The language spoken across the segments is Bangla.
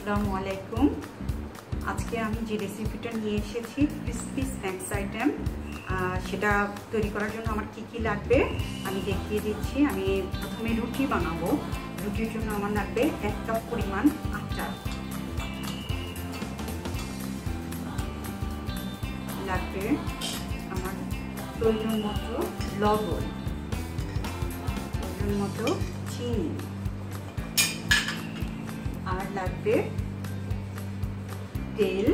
আসসালামু আলাইকুম। আজকে আমি যে রেসিপিটা নিয়ে এসেছি ক্রিসপি স্ন্যাক্স আইটেম, সেটা তৈরি করার জন্য আমার কি কি লাগবে আমি দেখিয়ে দিচ্ছি। আমি প্রথমে রুটি বানাবো। রুটির জন্য আমার লাগবে 1 কাপ পরিমাণ আটা, লাগবে আমার প্রয়োজন মতো লবণ, প্রয়োজন মতো চিনি, আর লাগবে তেল,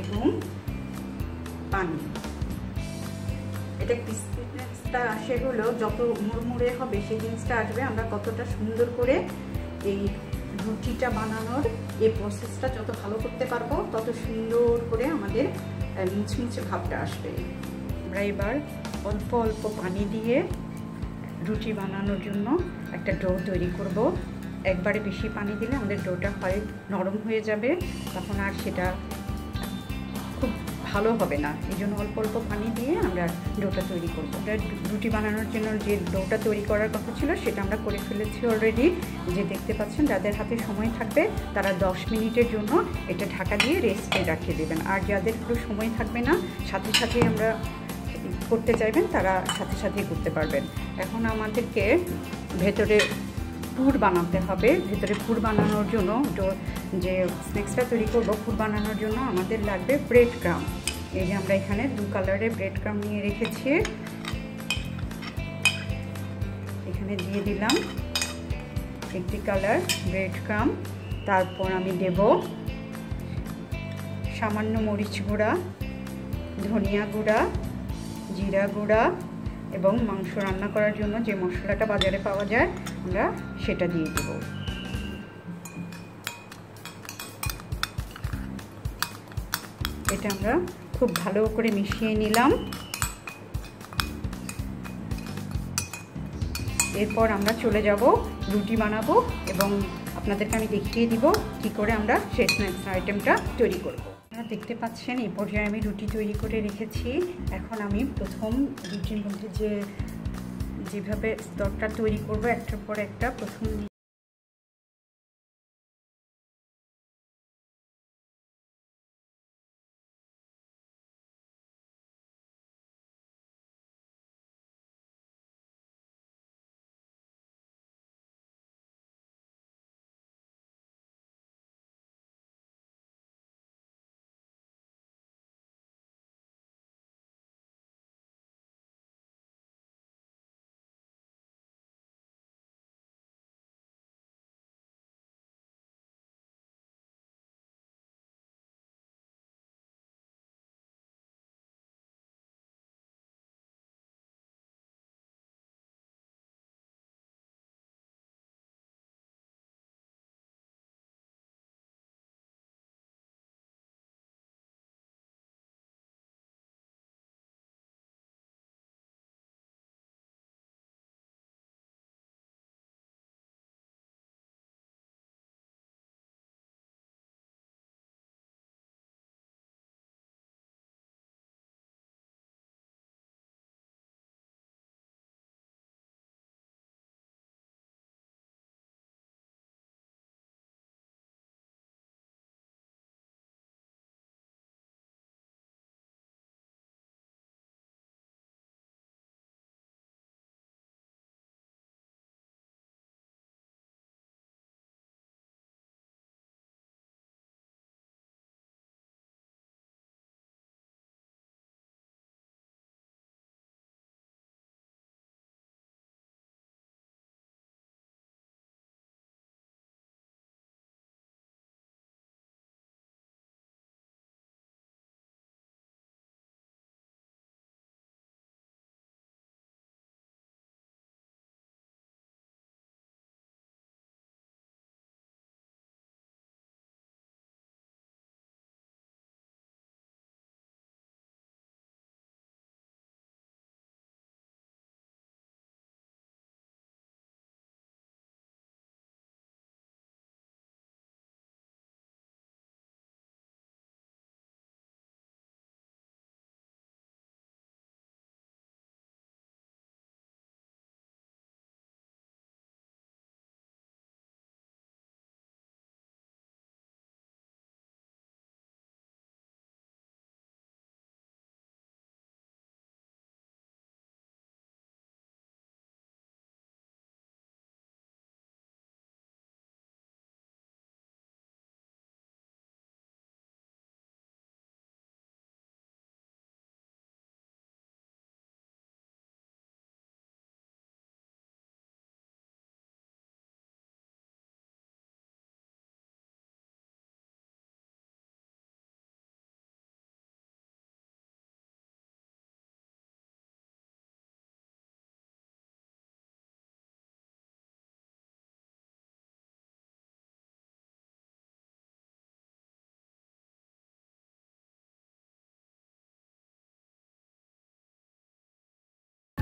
এবং পানি। এটা ক্রিসপিনেসটা আসে হলো যত মুড়মুড়ে হবে সেই জিনিসটা আসবে, আমরা কতটা সুন্দর করে এই রুটিটা বানানোর এই প্রসেসটা যত ভালো করতে পারবো তত সুন্দর করে আমাদের মুচমুচে ভাবটা আসবে। আমরা এবার অল্প অল্প পানি দিয়ে রুটি বানানোর জন্য একটা ডো তৈরি করব। একবারে বেশি পানি দিলে আমাদের ডোটা হয় নরম হয়ে যাবে, তখন আর সেটা খুব ভালো হবে না। এই জন্য অল্প অল্প পানি দিয়ে আমরা ডোটা তৈরি করব। রুটি বানানোর জন্য যে ডোটা তৈরি করার কথা ছিল সেটা আমরা করে ফেলেছি অলরেডি। যে দেখতে পাচ্ছেন, যাদের হাতে সময় থাকবে তারা 10 মিনিটের জন্য এটা ঢাকা দিয়ে রেস্টে রাখিয়ে দেবেন। আর যাদের পুরো সময় থাকবে না, সাথে সাথে আমরা করতে চাইবেন, তারা সাথে সাথেই করতে পারবেন। এখন আমাদেরকে ভেতরে পুর বানাতে হবে। ভেতরে পুর বানানোর জন্য যে স্ন্যাক্সটা তৈরি করব, পুর বানানোর জন্য আমাদের লাগবে ব্রেড ক্রাম। এই যে আমরা এখানে 2 কালারের ব্রেড ক্রাম নিয়ে রেখেছি, এখানে দিয়ে দিলাম 1টি কালার ব্রেড ক্রাম। তারপর আমি দেব সামান্য মরিচ গুঁড়া, ধনিয়া গুঁড়া, জিরা গুঁড়া এবং মাংস রান্না করার জন্য যে মশলাটা বাজারে পাওয়া যায় আমরা সেটা দিয়ে দেব। এটা আমরা খুব ভালো করে মিশিয়ে নিলাম। এরপর আমরা চলে যাব রুটি বানাবো এবং আপনাদেরকে আমি দেখিয়ে দিব কি করে আমরা সেই স্ন্যাক্স আইটেমটা তৈরি করব। আপনারা দেখতে পাচ্ছেন এই পর্যায়ে আমি রুটি তৈরি করে রেখেছি। এখন আমি প্রথম রুটির মধ্যে যেভাবে স্তরটা তৈরি করব, একটার পর একটা প্রথম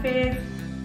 হাফেজ।